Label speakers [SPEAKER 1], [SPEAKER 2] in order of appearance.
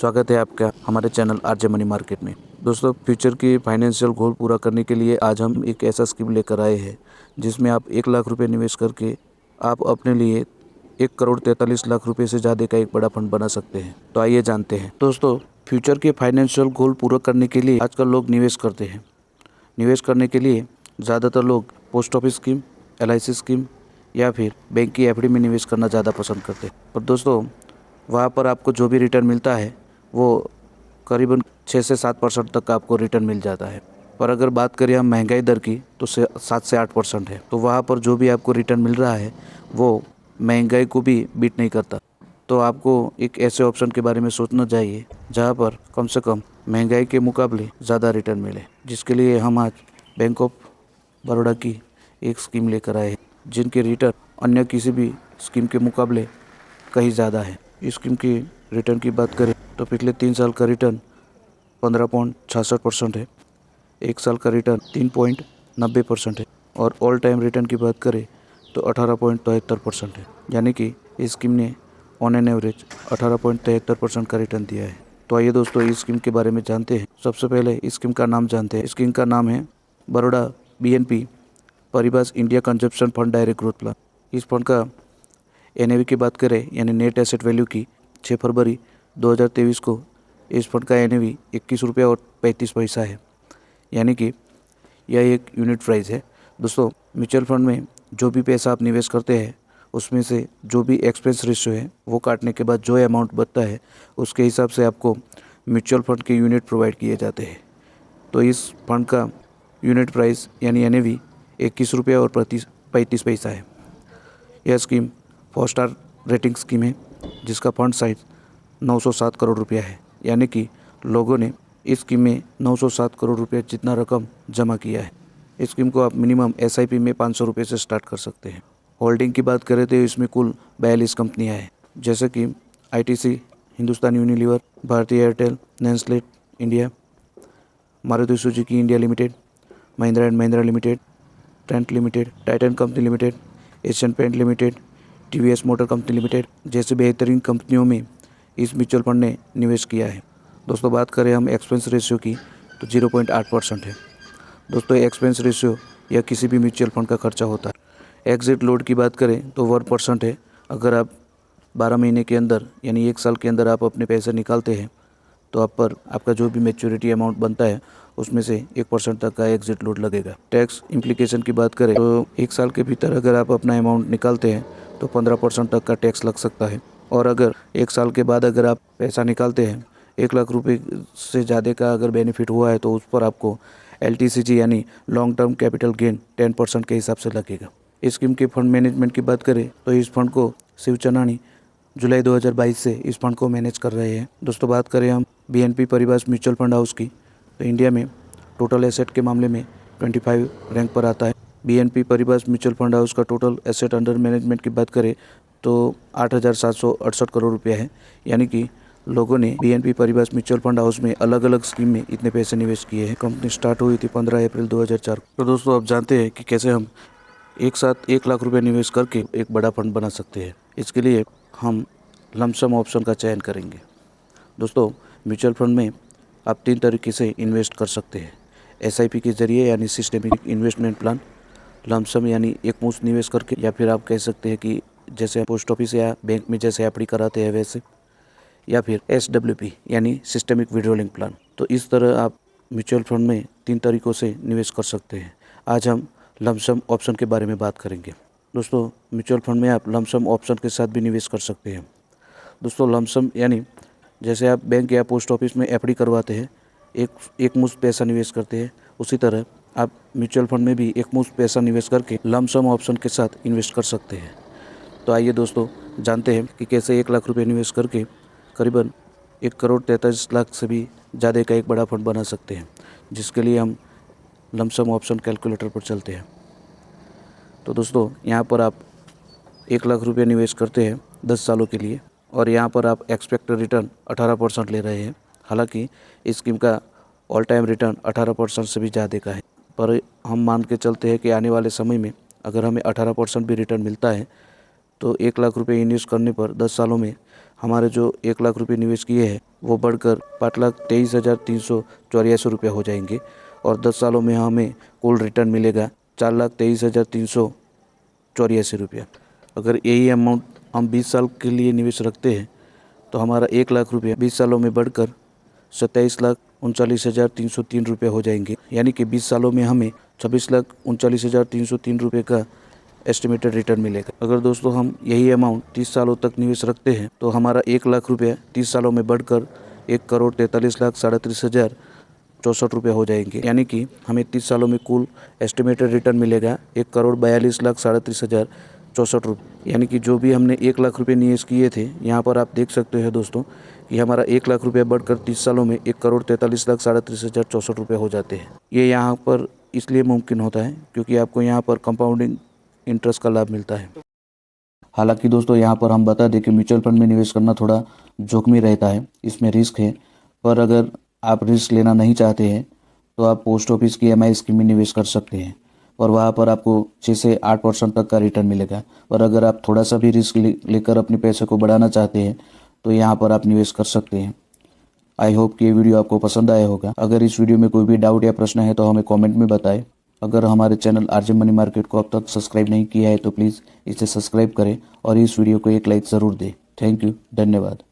[SPEAKER 1] स्वागत है आपका हमारे चैनल आरजे मनी मार्केट में। दोस्तों, फ्यूचर की फाइनेंशियल गोल पूरा करने के लिए आज हम एक ऐसा स्कीम लेकर आए हैं जिसमें आप 1 लाख रुपए निवेश करके आप अपने लिए 1 करोड़ 43 लाख रुपए से ज़्यादा का एक बड़ा फंड बना सकते हैं। तो आइए जानते हैं। दोस्तों, फ्यूचर के फाइनेंशियल गोल पूरा करने के लिए आजकल लोग निवेश करते हैं। निवेश करने के लिए ज़्यादातर लोग post office scheme, LIC scheme या फिर बैंक की FD में निवेश करना ज़्यादा पसंद करते हैं। और दोस्तों, वहाँ पर आपको जो भी रिटर्न मिलता है वो करीबन 6 से 7% तक आपको रिटर्न मिल जाता है। पर अगर बात करें हम महंगाई दर की तो 7 से 8% है। तो वहाँ पर जो भी आपको रिटर्न मिल रहा है वो महंगाई को भी बीट नहीं करता। तो आपको एक ऐसे ऑप्शन के बारे में सोचना चाहिए जहाँ पर कम से कम महंगाई के मुकाबले ज़्यादा रिटर्न मिले, जिसके लिए हम आज बैंक ऑफ बड़ौदा की एक स्कीम लेकर आए हैं जिनके रिटर्न अन्य किसी भी स्कीम के मुकाबले कहीं ज़्यादा है। इस स्कीम की रिटर्न की बात करें तो पिछले 3 साल का रिटर्न 15.66% है, 1 साल का रिटर्न 3.90% है और ऑल टाइम रिटर्न की बात करें तो 18.73% है। यानी कि इस स्कीम ने ऑन एन एवरेज 18.73% का रिटर्न दिया है। तो आइए दोस्तों, इस स्कीम के बारे में जानते हैं। सबसे पहले इस स्कीम का नाम जानते हैं। स्कीम का नाम है Baroda BNP Paribas India consumption fund direct growth plan. इस फंड का NAV की बात करें यानी नेट एसेट वैल्यू की 6 फरवरी 2023 को इस फंड का NAV 21 रुपये और 35 पैसा है। यानी कि यह एक यूनिट प्राइस है। दोस्तों, म्यूचुअल फंड में जो भी पैसा आप निवेश करते हैं उसमें से जो भी एक्सपेंस रेशियो है वो काटने के बाद जो अमाउंट बचता है उसके हिसाब से आपको म्यूचुअल फंड के यूनिट प्रोवाइड किए जाते हैं। तो इस फंड का यूनिट प्राइस यानी NAV 21 रुपये और 35 पैसा है। यह स्कीम 4 स्टार रेटिंग स्कीम है जिसका फंड साइज 907 करोड़ रुपया है। यानी कि लोगों ने इस स्कीम में 907 करोड़ रुपये जितना रकम जमा किया है। इस स्कीम को आप मिनिमम SIP में 500 रुपये से स्टार्ट कर सकते हैं। होल्डिंग की बात करें तो इसमें कुल 42 कंपनियाँ हैं, जैसे कि ITC, Hindustan Unilever, Bharti Airtel, Nestle India, Maruti Suzuki India limited, Mahindra and Mahindra limited, Trent limited, Titan company limited, Asian paint limited, TVS motor company limited जैसे बेहतरीन कंपनियों में इस म्यूचुअल फंड ने निवेश किया है। दोस्तों, बात करें हम एक्सपेंस रेशियो की तो 0.8% है। दोस्तों, एक्सपेंस रेशियो यह किसी भी म्यूचुअल फंड का खर्चा होता है। एग्जिट लोड की बात करें तो 1% है। अगर आप 12 महीने के अंदर यानी 1 साल के अंदर आप अपने पैसे निकालते हैं तो आप पर आपका जो भी मैच्योरिटी अमाउंट बनता है उसमें से 1% तक का एग्जिट लोड लगेगा। टैक्स इम्प्लीकेशन की बात करें तो 1 साल के भीतर अगर आप अपना अमाउंट निकालते हैं तो 15% तक का टैक्स लग सकता है। और अगर 1 साल के बाद अगर आप पैसा निकालते हैं 1 लाख रुपए से ज़्यादा का अगर बेनिफिट हुआ है तो उस पर आपको LTCG यानी लॉन्ग टर्म कैपिटल गेन 10% के हिसाब से लगेगा। इस स्कीम के फंड मैनेजमेंट की बात करें तो इस फंड को शिव चन्नानी जुलाई 2022 से इस फंड को मैनेज कर रहे हैं। दोस्तों, बात करें हम BNP Paribas mutual fund house की तो इंडिया में टोटल एसेट के मामले में 25 रैंक पर आता है। BNP Paribas mutual fund house का टोटल एसेट अंडर मैनेजमेंट की बात करें तो 8,768 करोड़ रुपया है। यानी कि लोगों ने BNP Paribas mutual fund house में अलग अलग स्कीम में इतने पैसे निवेश किए हैं। कंपनी स्टार्ट हुई थी 15 अप्रैल 2004। तो दोस्तों, आप जानते हैं कि कैसे हम एक साथ 1 लाख रुपये निवेश करके एक बड़ा फंड बना सकते हैं। इसके लिए हम लमसम ऑप्शन का चयन करेंगे। दोस्तों, म्यूचुअल फंड में आप 3 तरीके से इन्वेस्ट कर सकते हैं। SIP के जरिए यानी सिस्टमिक इन्वेस्टमेंट प्लान, लमसम यानी एक मुश्त निवेश करके, या फिर आप कह सकते हैं कि जैसे पोस्ट ऑफिस या बैंक में जैसे FD कराते हैं वैसे, या फिर SWP यानी सिस्टमिक विड्रॉलिंग प्लान। तो इस तरह आप म्यूचुअल फंड में 3 तरीक़ों से निवेश कर सकते हैं। आज हम लमसम ऑप्शन के बारे में बात करेंगे। दोस्तों, म्यूचुअल फंड में आप लमसम ऑप्शन के साथ भी निवेश कर सकते हैं। दोस्तों, लमसम यानी जैसे आप बैंक या पोस्ट ऑफिस में FD करवाते हैं, एक मुश्त पैसा निवेश करते हैं, उसी तरह आप म्यूचुअल फंड में भी एक मुश्त पैसा निवेश करके लमसम ऑप्शन के साथ इन्वेस्ट कर सकते हैं। तो आइए दोस्तों, जानते हैं कि कैसे 1 लाख रुपये निवेश करके करीबन 1,43,00,000 से भी ज़्यादा का एक बड़ा फंड बना सकते हैं, जिसके लिए हम लमसम ऑप्शन कैलकुलेटर पर चलते हैं। तो दोस्तों, यहाँ पर आप 1 लाख रुपये निवेश करते हैं 10 सालों के लिए और यहाँ पर आप एक्सपेक्टेड रिटर्न 18% ले रहे हैं। हालांकि इस स्कीम का ऑल टाइम रिटर्न 18% से भी ज़्यादा का है, पर हम मान के चलते हैं कि आने वाले समय में अगर हमें 18% भी रिटर्न मिलता है तो 1 लाख रुपये इन्वेस्ट करने पर 10 सालों में हमारे जो 1 लाख रुपये निवेश किए हैं वो बढ़कर 5,23,384 रुपये हो जाएंगे और 10 सालों में हमें कुल रिटर्न मिलेगा 4,23,384 रुपया। अगर यही अमाउंट हम 20 साल के लिए निवेश रखते हैं तो हमारा 1 लाख रुपया 20 सालों में बढ़कर 27,39,303 रुपये हो जाएंगे, यानी कि 20 सालों में हमें 26,39,303 रुपये का एस्टिमेटेड रिटर्न मिलेगा। अगर दोस्तों हम यही अमाउंट 30 सालों तक निवेश रखते हैं तो हमारा 1 लाख रुपया 30 सालों में बढ़कर 1,43,37,64 रुपये हो जाएंगे, यानी कि हमें 30 सालों में कुल एस्टिमेटेड रिटर्न मिलेगा 1,42,37,64 रुपये। यानी कि जो भी हमने 1 लाख रुपये निवेश किए थे, यहाँ पर आप देख सकते हैं दोस्तों कि हमारा 1 लाख रुपया बढ़कर 30 सालों में 1,43,37,64 रुपये हो जाते हैं। ये यहाँ पर इसलिए मुमकिन होता है क्योंकि आपको यहाँ पर कंपाउंडिंग इंटरेस्ट का लाभ मिलता है। हालांकि दोस्तों यहाँ पर हम बता दें कि म्यूचुअल फंड में निवेश करना थोड़ा जोखिम रहता है, इसमें रिस्क है, पर अगर आप रिस्क लेना नहीं चाहते हैं तो आप पोस्ट ऑफिस की EMI स्कीम में निवेश कर सकते हैं और वहाँ पर आपको 6 से 8% तक का रिटर्न मिलेगा। और अगर आप थोड़ा सा भी रिस्क लेकर अपने पैसे को बढ़ाना चाहते हैं तो यहाँ पर आप निवेश कर सकते हैं। आई होप कि ये वीडियो आपको पसंद आया होगा। अगर इस वीडियो में कोई भी डाउट या प्रश्न है तो हमें कमेंट में बताएं। अगर हमारे चैनल RJ मनी मार्केट को अब तक सब्सक्राइब नहीं किया है तो प्लीज़ इसे सब्सक्राइब करें और इस वीडियो को एक लाइक ज़रूर दें। थैंक यू, धन्यवाद।